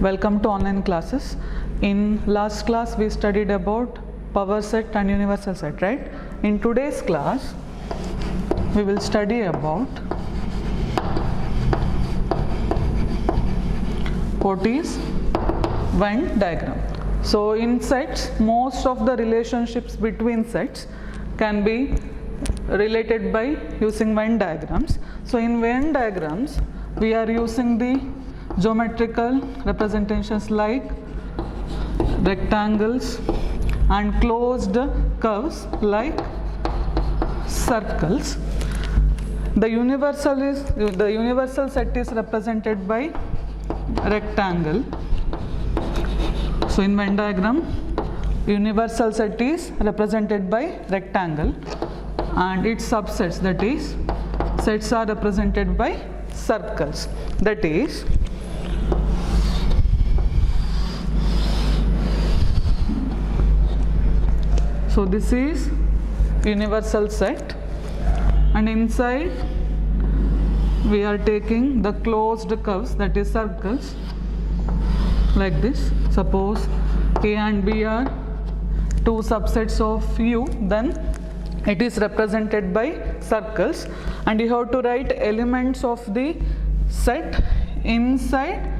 Welcome to online classes. In last class we studied about power set and universal set, right? In today's class we will study about what is Venn diagram. So in sets, most of the relationships between sets can be related by using Venn diagrams. So in Venn diagrams we are using the geometrical representations like rectangles and closed curves like circles. The universal set is represented by rectangle. So in Venn diagram, universal set is represented by rectangle and its subsets, that is sets, are represented by circles. That is, so this is universal set and inside we are taking the closed curves, that is circles, like this. Suppose A and B are two subsets of U, then it is represented by circles and you have to write elements of the set inside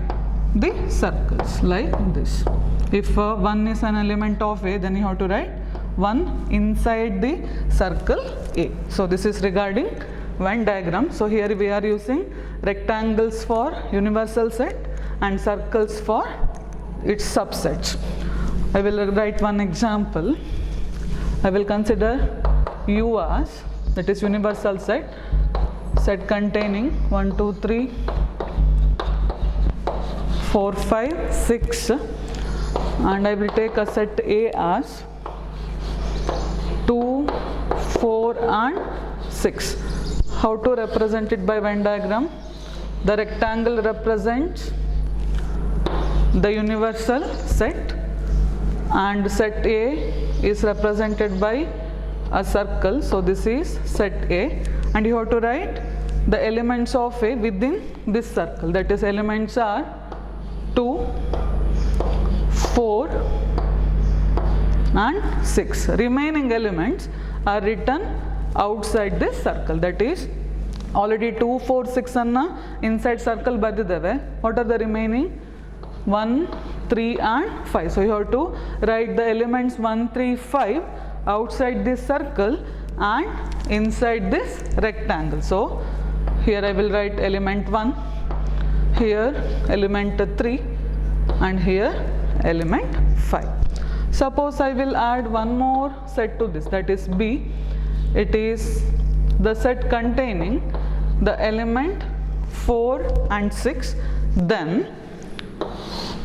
the circles like this. If one is an element of A, then you have to write one inside the circle A. So this is regarding Venn diagram. So here we are using rectangles for universal set and circles for its subsets. I will write one example. I will consider U as, that is universal set containing 1, 2, 3, 4, 5, 6, and I will take a set A as 2, 4 and 6. How to represent it by Venn diagram? The rectangle represents the universal set and set A is represented by a circle. So this is set A and you have to write the elements of A within this circle, that is elements are 2, 4 and 6. Remaining elements are written outside this circle, that is already 2, 4, 6 anna inside circle badidave. What are the remaining? 1, 3 and 5. So you have to write the elements 1, 3, 5 outside this circle and inside this rectangle. So here I will write element 1, here element 3 and here element 5. Suppose I will add one more set to this, that is B. It is the set containing the element 4 and 6. Then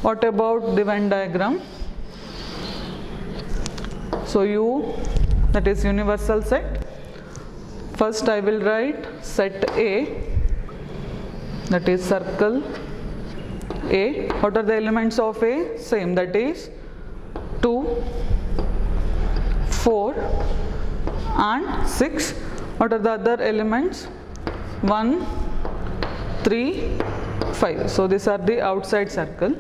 what about the Venn diagram? So U, that is universal set. First I will write set A, that is circle A. What are the elements of A? Same, that is 2, 4 and 6. What are the other elements? 1, 3, 5. So these are the outside circle.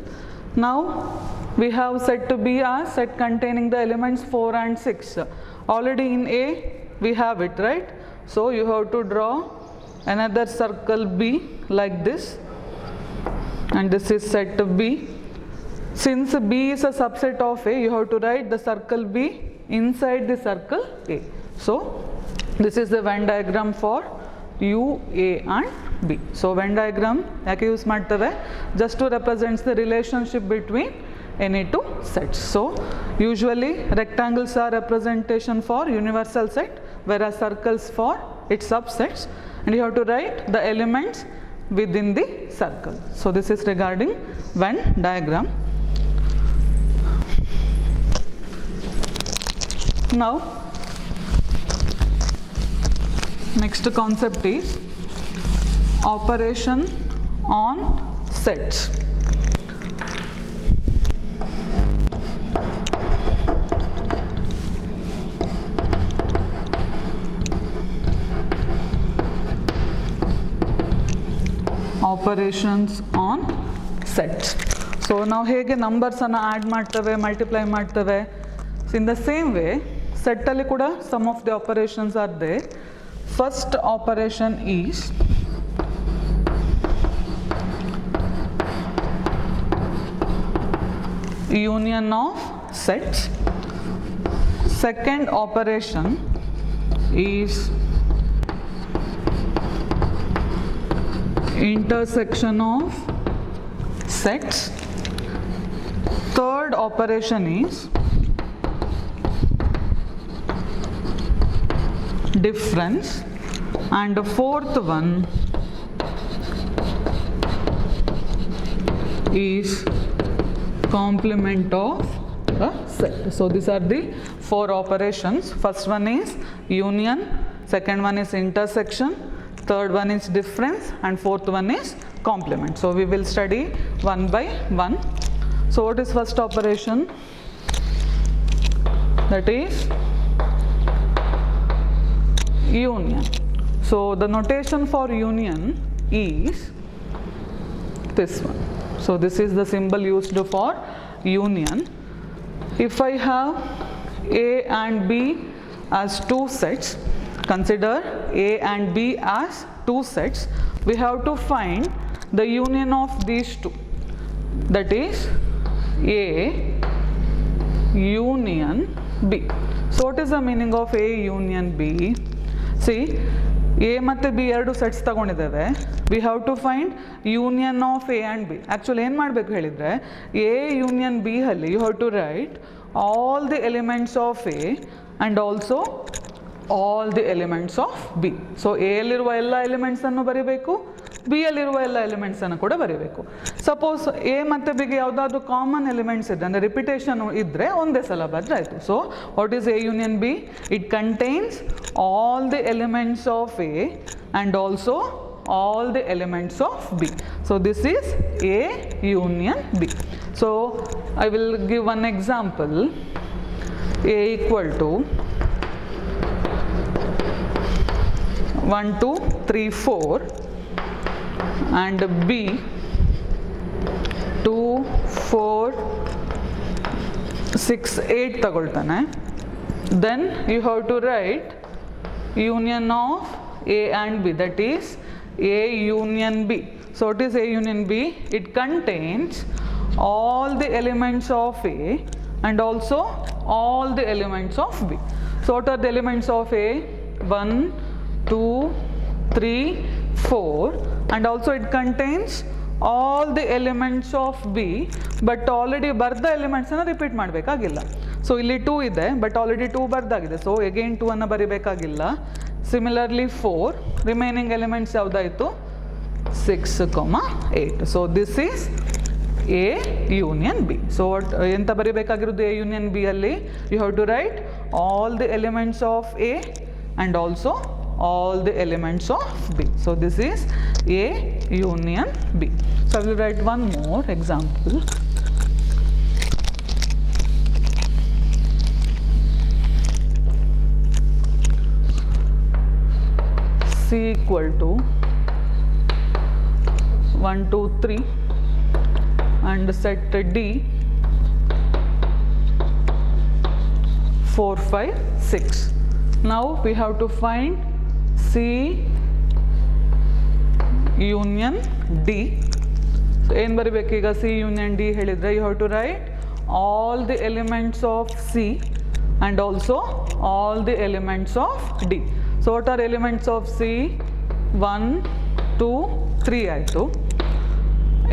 Now we have set to B as set containing the elements 4 and 6. Already in A we have it, right? So you have to draw another circle B like this, and this is set to B. Since B is a subset of A, you have to write the circle B inside the circle A. So this is the Venn diagram for U, A and B. So Venn diagram yake use ಮಾಡ್ತೇವೆ just to represents the relationship between any two sets. So usually rectangles are representation for universal set, whereas circles for its subsets, and you have to write the elements within the circle. So this is regarding Venn diagram. Now next concept is operation on sets. Operations on sets. So ನಾವು ಹೇಗೆ ನಂಬರ್ಸನ್ನು add ಮಾಡ್ತೇವೆ, multiply ಮಾಡ್ತೇವೆ, in the same way ಸೆಟ್ಟಲ್ಲಿ ಕೂಡ some of the operations are they. First operation is union of sets. Second operation is intersection of sets. Third operation is difference, and the fourth one is complement of a set. So these are the 4 operations. First one is union, second one is intersection, third one is difference, and fourth one is complement. So we will study one by one. So what is first operation? That is union. So the notation for union is this one. So this is the symbol used for union. If I have A and B as 2 sets, consider A and B as 2 sets, we have to find the union of these two. That is A union B. So what is the meaning of A union B? See, A ಮತ್ತು B ಎರಡು sets ತಗೊಂಡಿದ್ದೇವೆ. We have to find union of A and B. Actually ಏನು ಮಾಡಬೇಕು ಹೇಳಿದರೆ, A union B ಅಲ್ಲಿ you have to write all the elements of A and also all the elements of B. So A ಯಲ್ಲಿರುವ ಎಲ್ಲ ಎಲಿಮೆಂಟ್ಸನ್ನು ಬರೀಬೇಕು, B ಯಲ್ಲಿರುವ ಎಲ್ಲ ಎಲಿಮೆಂಟ್ಸನ್ನು ಕೂಡ ಬರೀಬೇಕು. ಸಪೋಸ್ ಎ ಮತ್ತು ಬಿಗೆ ಯಾವುದಾದ್ರೂ ಕಾಮನ್ ಎಲಿಮೆಂಟ್ಸ್ ಇದೆ, ಅಂದರೆ ರಿಪಿಟೇಷನ್ ಇದ್ದರೆ ಒಂದೇ ಸಲ ಬರೆದ್ರೆ ಆಯಿತು. So what is A union B? It contains all the elements of A and also all the elements of B. So this is A union B. So I will give one example. A equal to 1 2 3 4 and B 2 4 6 8 ತಗೊಳ್ತಾನೆ. Then you have to write union of A and B, that is A union B. So what is A union B? It contains all the elements of A and also all the elements of B. So what are the elements of A? 1 2 3 4, and also it contains all the elements of B, but already ಬರ್ದ elements ಅನ್ನು repeat ಮಾಡಬೇಕಾಗಿಲ್ಲ. So ಇಲ್ಲಿ 2 ಇದೆ, but already 2 ಬರ್ದಾಗಿದೆ. So again 2 ಅನ್ನು ಬರೀಬೇಕಾಗಿಲ್ಲ. Similarly 4 remaining elements ಯಾವುದಾಯಿತು? 6, 8. So this is A union B. So ಎಂತ ಬರೀಬೇಕಾಗಿರೋದು ಎ ಯೂನಿಯನ್ ಬಿ ಅಲ್ಲಿ? You have to write all the elements of A and also all the elements of B. So this is A union B. So I will write one more example. C equal to 1 2 3 and set D 4 5 6. Now we have to find C union D. So ಏನು ಬರೀಬೇಕು ಈಗ? C union D ಹೇಳಿದರೆ you have to write all the elements of C and also all the elements of D. So what are elements of C? 1 2 3 ಆಯಿತು.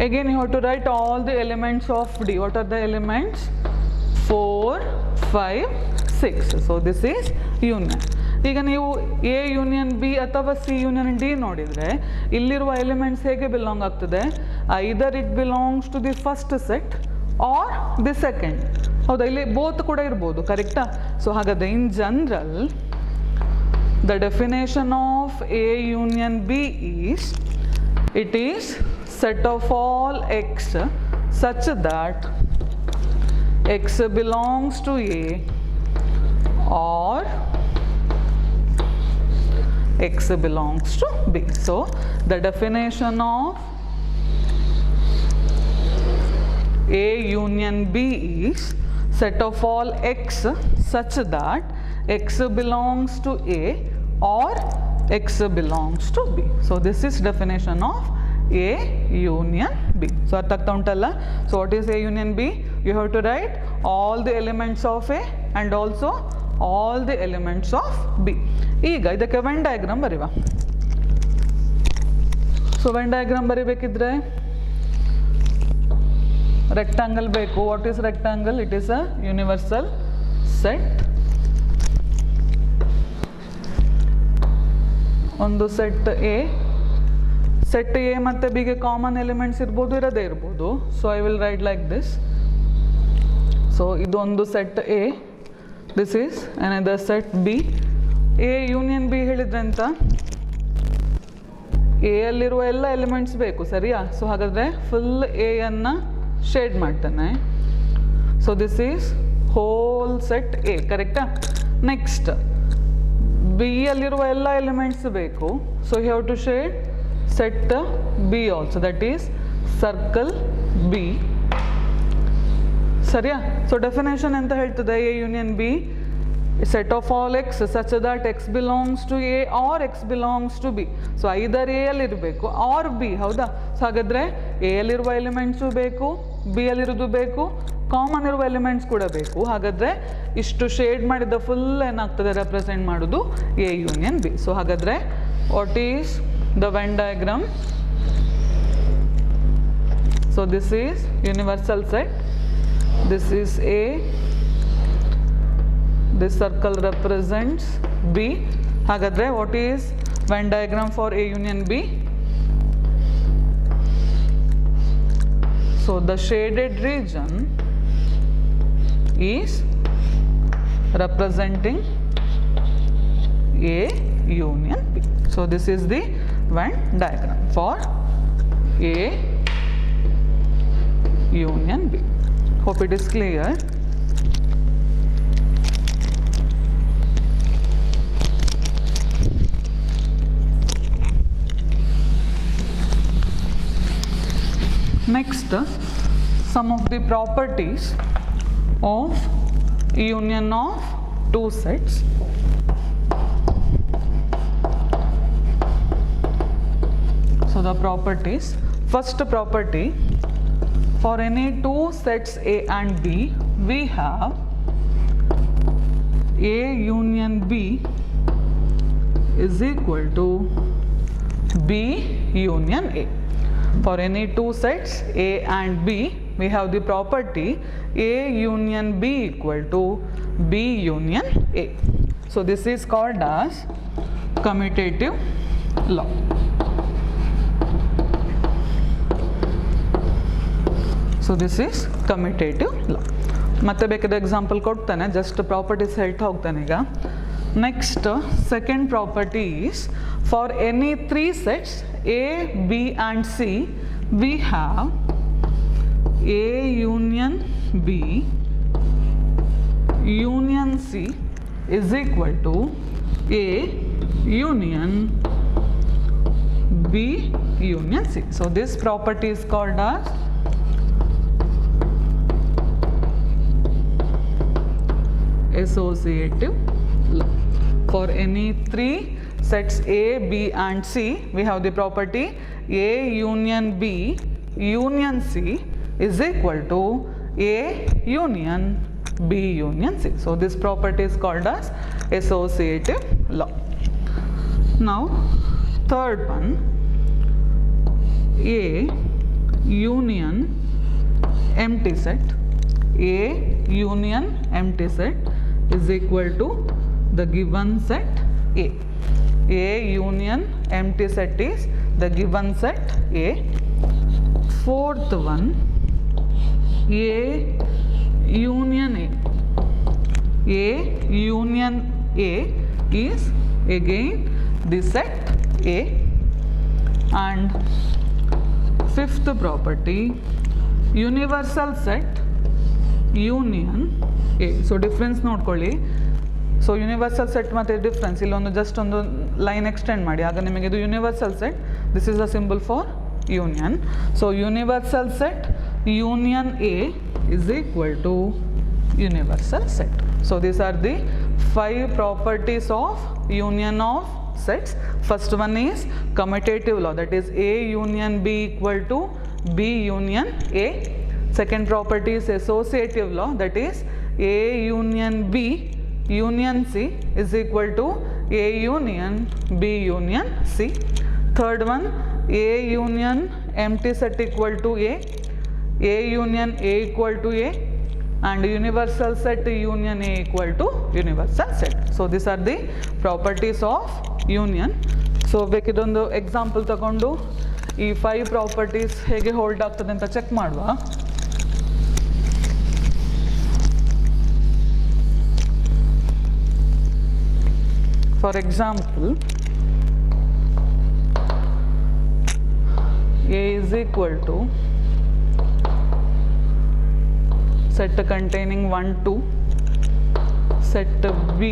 Again you have to write all the elements of D. What are the elements? 4 5 6. So this is union. ಈಗ ನೀವು A union B ಅಥವಾ C union D ನೋಡಿದರೆ ಇಲ್ಲಿರುವ elements ಹೇಗೆ belong ಆಗ್ತದೆ? Either it belongs to the first set or the second. ಹೌದಾ? ಇಲ್ಲಿ both ಕೂಡ ಇರ್ಬೋದು, ಕರೆಕ್ಟಾ? ಸೊ ಹಾಗಾದರೆ in general the definition of A union B is it is set of all x such that x belongs to A or x belongs to B. So the definition of A union B is set of all x such that x belongs to A or x belongs to B. So this is definition of A union B. So ಅರ್ಥ ಆಗ್ತಾ ಉಂಟಲ್ಲ? So what is A union B? You have to write all the elements of A and also all the elements of B. ಈಗ ಇದಕ್ಕೆ when diagram ಬರೆಯುವ. So when diagram ಬರೀಬೇಕಿದ್ರೆ rectangle ಬೇಕು. What is rectangle? It is a universal set. ಒಂದು set A, set A ಮತ್ತು ಬಿಗೆ common elements ಇರ್ಬೋದು, ಇರೋದೇ ಇರ್ಬೋದು. So I will write like this. So ಇದೊಂದು set A, this is another set B. A union B ಹೇಳಿದ್ರೆ ಅಂತ A ಅಲ್ಲಿರುವ ಎಲ್ಲ ಎಲಿಮೆಂಟ್ಸ್ ಬೇಕು, ಸರಿಯಾ? ಸೊ ಹಾಗಾದರೆ ಫುಲ್ ಎಯನ್ನು ಶೇಡ್ ಮಾಡ್ತಾನೆ. So this is whole set A, ಕರೆಕ್ಟಾ? ನೆಕ್ಸ್ಟ್ ಬಿ ಅಲ್ಲಿರುವ ಎಲ್ಲ ಎಲಿಮೆಂಟ್ಸ್ ಬೇಕು. So you have to shade set B also, that is circle B, ಸರಿಯಾ? ಸೊ ಡೆಫಿನೇಷನ್ ಅಂತ ಹೇಳ್ತದೆ A union B set of all x such that x belongs to A or x belongs to B. So either A ಅಲ್ಲಿ ಇರಬೇಕು R B, ಹೌದಾ? So ಹಾಗಾದರೆ A ಅಲ್ಲಿರುವ elements ಬೇಕು, B ಅಲ್ಲಿರೋದು ಬೇಕು, ಕಾಮನ್ ಇರುವ ಎಲಿಮೆಂಟ್ಸ್ ಕೂಡ ಬೇಕು. ಹಾಗಾದರೆ ಇಷ್ಟು ಶೇಡ್ ಮಾಡಿದ ಫುಲ್ ಏನಾಗ್ತದೆ ರೆಪ್ರೆಸೆಂಟ್ ಮಾಡೋದು ಎ ಯೂನಿಯನ್ ಬಿ. ಸೊ ಹಾಗಾದರೆ what is the when diagram? So this is universal set, this is A, this circle represents B. ಹಾಗಾದರೆ what is Venn diagram for A union B? So the shaded region is representing A union B. So this is the Venn diagram for A union B. Hope it is clear. Next, some of the properties of union of two sets. So the properties, first property, for any two sets A and B, we have A union B is equal to B union A. For any two sets A and B, we have the property A union B equal to B union A. So this is called as commutative law. So this is commutative law. ಮತ್ತೆ ಬೇಕಾದ example ಕೊಡ್ತಾನೆ, just properties ಹೇಳ್ತಾ ಹೋಗ್ತಾನೆ ಈಗ. Next, second property is for any three sets A, B and C, we have A union B union C is equal to A union B union C. So this property is called as associative law. For any three sets A, B and C, we have the property A union B union C is equal to A union B union C. So this property is called as associative law. Now third one, A union empty set, A union empty set is equal to the given set A. A union empty set is the given set A. Fourth one, A union A. A union A is again the set A. And fifth property, universal set union A. So difference ನೋಡ್ಕೊಳ್ಳಿ. So universal set ಮತ್ತು difference ಇಲ್ಲೊಂದು just ಒಂದು line extend ಮಾಡಿ, ಆಗ ನಿಮಗೆ ಇದು universal set, this is a symbol for union. So universal set union A is equal to universal set. So these are the 5 properties of union of sets. First one is commutative law, that is A union B equal to B union A. Second property is associative law, that is A union B union C is equal to A union B union C. Third one, A union empty set equal to A union A equal to A, and universal set union A equal to universal set. So these are the properties of union. So ಬೇಕಿದೊಂದು example ತಗೊಂಡು ಈ 5 properties ಹೇಗೆ hold ಆಗ್ತದೆ ಅಂತ check ಮಾಡುವ. For example, A is equal to set containing 1, 2, set B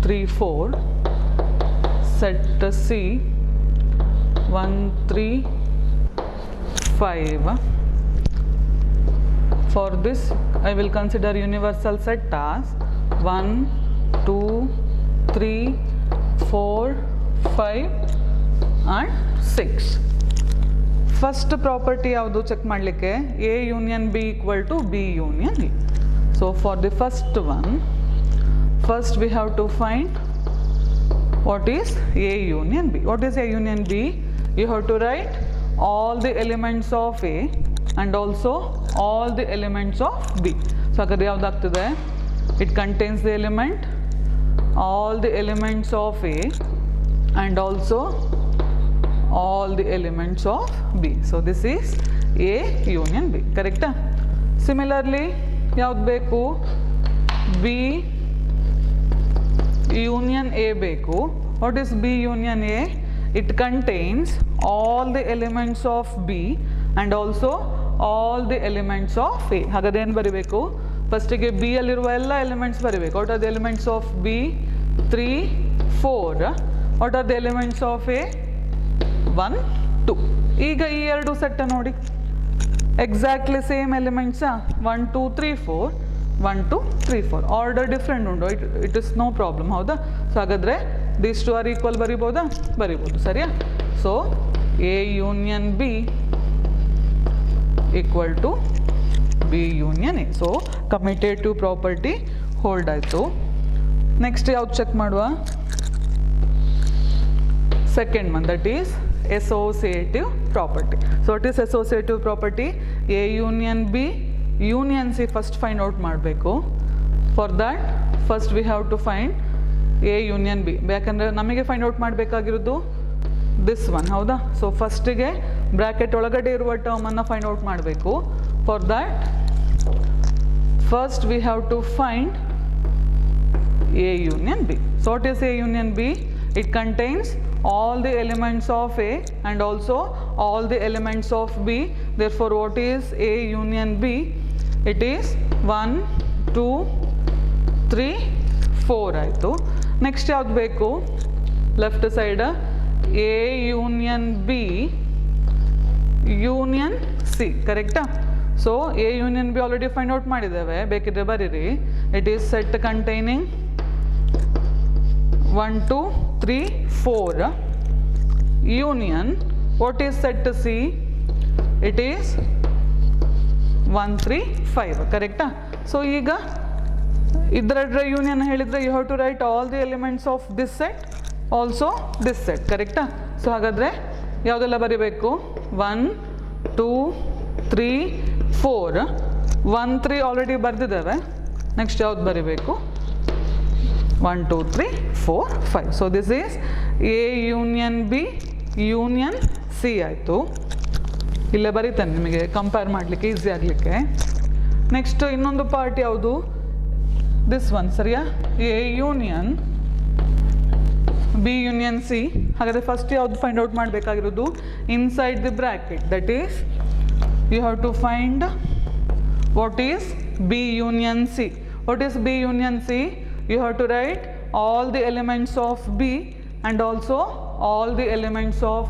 3, 4, set C 1, 3, 5. For this I will consider universal set as 1, 2, 3, 4, 5 and 6. First property ಯಾವುದು check ಮಾಡಲಿಕ್ಕೆ, A union B equal to B union A. So for the first one, first we have to find what is A union B. What is A union B? You have to write all the elements of A and also all the elements of B. So ಹಾಗಾದ್ರೆ ಯಾವುದಾಗ್ತದೆ, it contains the element, all the elements of A and also all the elements of B. So this is A union B, correct? Similarly, ಯಾವ್ದು ಬೇಕು, B union A ಬೇಕು. What is B union A? It contains all the elements of B and also all the elements of A. ಹಾಗಾದ್ರೆ ಏನು ಬರೀಬೇಕು, ಫಸ್ಟಿಗೆ B ಅಲ್ಲಿರುವ ಎಲ್ಲ elements ಬರೀಬೇಕು. What are the elements of B? 3, 4. What are the elements of A? 1, 2. ಈಗ ಈ ಎರಡು ಸೆಟ್ ನೋಡಿ, exactly same elements, 1, 2, 3, 4, 1, 2, 3, 4. Order different ಉಂಟು, ಇಟ್ ಇಸ್ ನೋ ಪ್ರಾಬ್ಲಮ್, ಹೌದಾ? ಸೊ ಹಾಗಾದರೆ ದೀಸ್ ಟು ಆರ್ ಈಕ್ವಲ್ ಬರಿಬೋದಾ? ಬರಿಬೋದು, ಸರಿಯಾ? So A union B equal to B union A. So commutative property hold ಆಯಿತು. ನೆಕ್ಸ್ಟ್ ಯಾವ್ದು ಚೆಕ್ ಮಾಡುವ, second one, that is associative property. So what is associative property? A union B union C first find out ಮಾಡಬೇಕು. For that first we have to find A union B. ಯಾಕಂದರೆ ನಮಗೆ find out ಮಾಡಬೇಕಾಗಿರೋದು this one, ಹೌದಾ? So ಫಸ್ಟಿಗೆ bracket ಒಳಗಡೆ ಇರುವ ಟರ್ಮನ್ನು find out ಮಾಡಬೇಕು. For that first we have to find A union B. So what is A union B? It contains all the elements of A and also all the elements of B. Therefore what is A union B? It is 1, 2, 3, 4 ಆಯಿತು. Next ಯಾವ್ದು ಬೇಕು, left side A union B union C, ಕರೆಕ್ಟಾ? So A union B already find out ಮಾಡಿದ್ದೇವೆ, ಬೇಕಿದ್ರೆ ಬರೀರಿ. It is set containing 1, 2, 3, 4 union. What is set C? It is 1, 3, 5, ಕರೆಕ್ಟಾ? So ಈಗ ಇದರ ಯೂನಿಯನ್ ಹೇಳಿದರೆ you have to write all the elements of this set also this set, ಕರೆಕ್ಟಾ? So ಹಾಗಾದರೆ ಯಾವುದೆಲ್ಲ ಬರೀಬೇಕು, 1, 2, 3, 4. 1, 3 ಆಲ್ರೆಡಿ ಬರೆದಿದ್ದೇವೆ. ನೆಕ್ಸ್ಟ್ ಯಾವ್ದು ಬರೀಬೇಕು, 1, 2, 3, 4, 5. So this is A union B union C ಆಯಿತು. ಇಲ್ಲೇ ಬರೀತಾನೆ ನಿಮಗೆ ಕಂಪೇರ್ ಮಾಡಲಿಕ್ಕೆ ಈಸಿ ಆಗಲಿಕ್ಕೆ. ನೆಕ್ಸ್ಟ್ ಇನ್ನೊಂದು ಪಾರ್ಟ್ ಯಾವುದು, ದಿಸ್ ಒನ್, ಸರಿಯಾ? A union B union C. ಹಾಗಾದರೆ ಫಸ್ಟ್ ಯಾವುದು ಫೈಂಡ್ ಔಟ್ ಮಾಡಬೇಕಾಗಿರೋದು, inside the bracket, that is you have to find what is B union C. What is B union C? You have to write all the elements of B and also all the elements of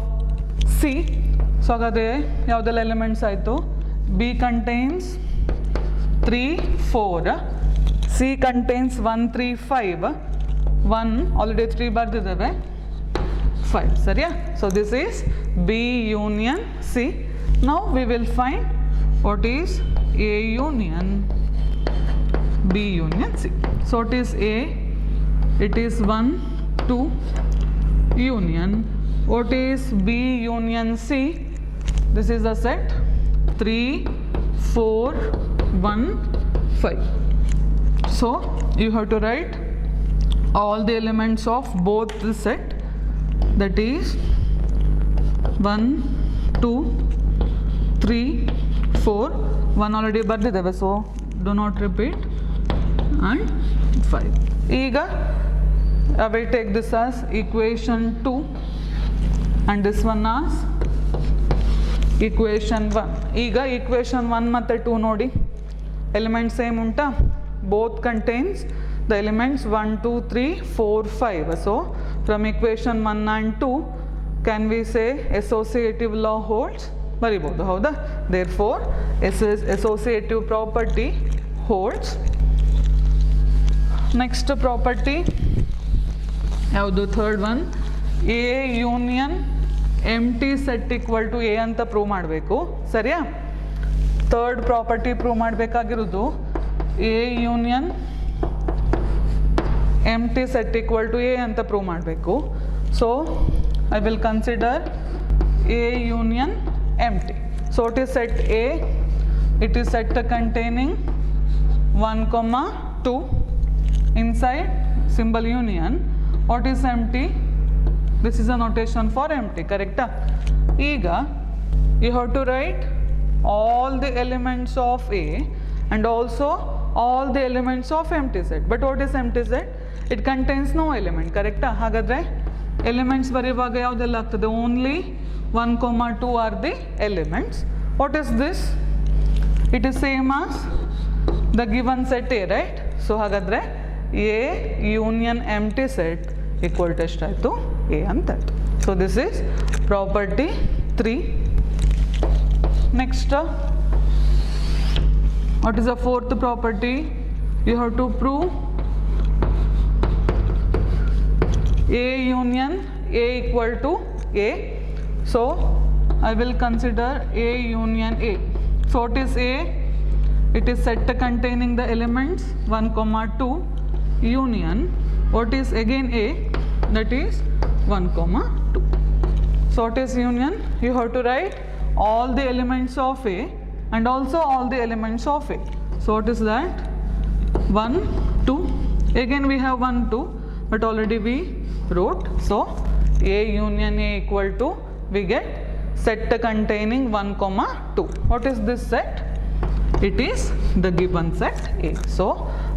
C so ಹಾಗಾದರೆ ಯಾವುದೆಲ್ಲ elements ಆಯಿತು? B contains 3 4, C contains 1 3 5, 1 already 3 ಬರೆದಿದ್ದೇವೆ, 5 ಸರಿಯಾ? So this is B union C. Now we will find what is A union B union C. So it is A, it is 1 2 union. What is B union C? This is the set 3 4 1 5. So you have to write all the elements of both the set, that is 1 2 3 4, 1 already ಬರ್ದಿದ್ದೇವೆ, so do not repeat, and 5. ಈಗ I will take this as equation 2 and this one as equation 1. ಈಗ equation 1 ಮತ್ತು 2 ನೋಡಿ, elements same ಉಂಟಾ? both contains the elements 1 2 3 4 5. So from equation 1 and 2 can we say associative law holds? ಬರಿಬೋದು, ಹೌದಾ? therefore associative property holds. Next property ಯಾವುದು? Third one, A union empty set equal to A ಅಂತ prove ಮಾಡಬೇಕು, ಸರಿಯಾ? Third property prove ಮಾಡಬೇಕಾಗಿರೋದು A union empty set equal to A ಅಂತ prove ಮಾಡಬೇಕು. So I will consider A union empty. So it is set A, it is set containing 1 2. Inside symbol union, what is empty? This is a notation for empty, correct? Ega you have to write all the elements of A and also all the elements of empty set. But what is empty set? It contains no element, correct? ಹಾಗಾದರೆ elements ಬರೆಯುವಾಗ ಯಾವುದೆಲ್ಲ ಆಗ್ತದೆ? only 1 2 are the elements. What is this? It is same as the given set A, right? So ಹಾಗಾದರೆ A union empty set equal to ಎಷ್ಟಾಯಿತು? A ಅಂತಾಯಿತು. So this is property 3. Next, what is the fourth property? You have to prove A union A equal to A. So I will consider A union A. So what is A? It is set containing the elements 1 2 union. What is again A? That is 1 2. So what is union? You have to write all the elements of A and also all the elements of A. So what is that? 1 2. Again we have 1 2, but already we wrote. So A union A equal to, we get set containing 1 2. What is this set? It is the given set A. So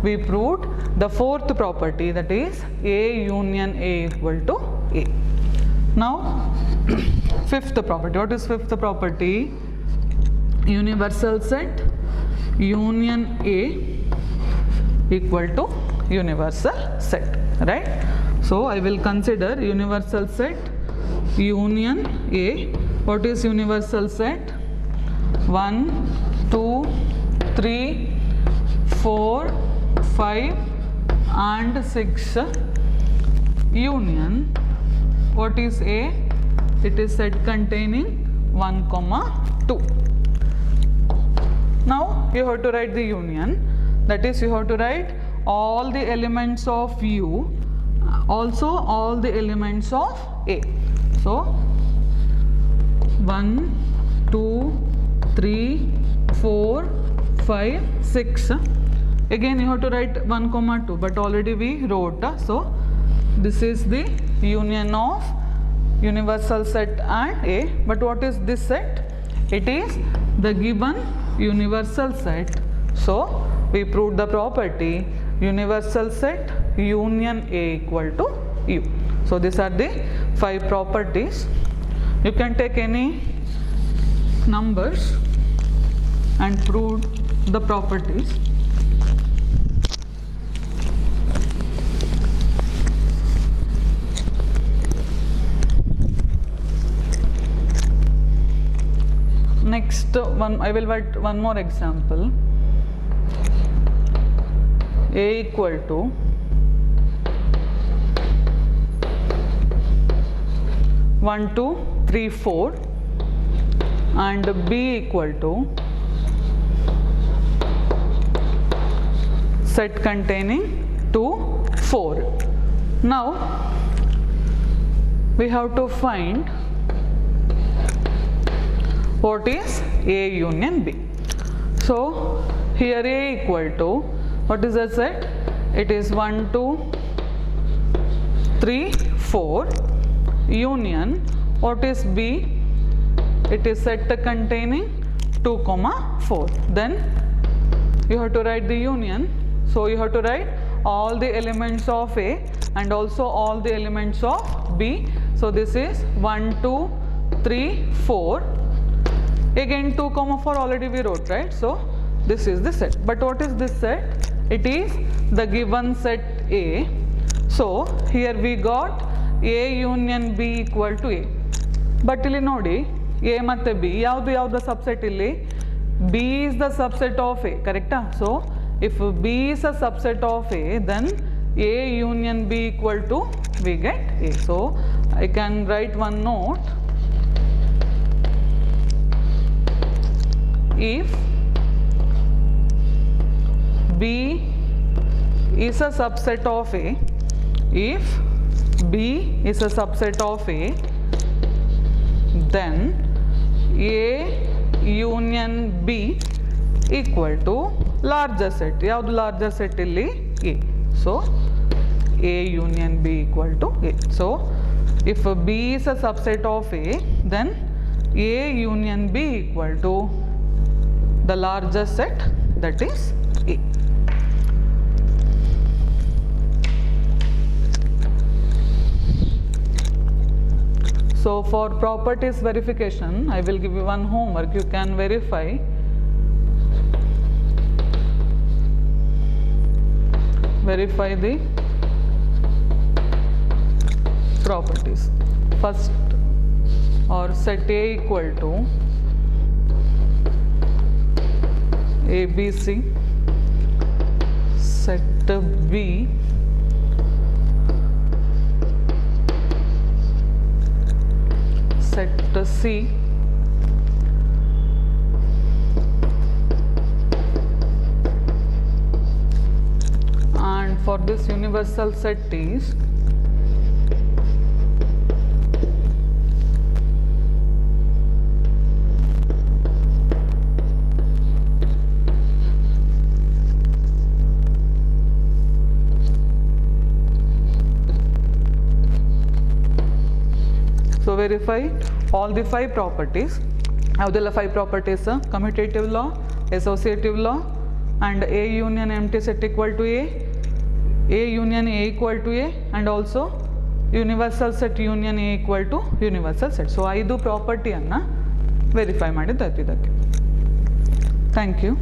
we proved the fourth property, that is A union A equal to A. Now fifth property. What is fifth property? Universal set union A equal to universal set, right? So I will consider universal set union A. What is universal set? 1 2 3 4 5 and 6 union. What is A? It is set containing 1 2. Now you have to write the union, that is you have to write all the elements of U, also all the elements of A. So 1 2 3 4 5 6. Again you have to write 1 2, but already we wrote. So this is the union of universal set and A. But what is this set? It is the given universal set. So we proved the property universal set union A equal to U. So these are the 5 properties. You can take any numbers and prove the properties. next one, I will write one more example. A equal to one, two, three, four, and B equal to set containing 2, 4. Now we have to find what is A union B. So here A equal to, what is the set? It is 1, 2, 3, 4 union. What is B? It is set containing 2, 4. Then you have to write the union. So you have to write all the elements of A and also all the elements of B. So this is 1, 2, 3, 4. Again 2, 4 already we wrote, right? So this is the set. But what is this set? It is the given set A. So here we got A union B equal to A. But ಇಲ್ಲಿ ನೋಡಿ A ಮತ್ತೆ B ಯಾವುದು subset ಇಲ್ಲಿ? B is the subset of A, correct? So if B is a subset of A, then A union B equal to, we get A. So I can write one note. If B is a subset of A, if B is a subset of A, then A union B equal to larger set. ಯಾವುದು larger set ಇಲ್ಲಿ? A. So A union B equal to A. So if B is a subset of A, then A union B equal to the larger set, that is A. So for properties verification, I will give you one homework. You can verify the properties. First, or set A equal to ABC, set B set C, and for this universal set is so verify all the 5 properties. ಯಾವುದೆಲ್ಲ 5 properties? Commutative law, associative law, and A union empty set equal to A union A equal to A, and also universal set union A equal to universal set. So 5 ಪ್ರಾಪರ್ಟಿಯನ್ನು verify ಮಾಡಿದ್ದಾಯ್ತು ಇದಕ್ಕೆ. Thank you.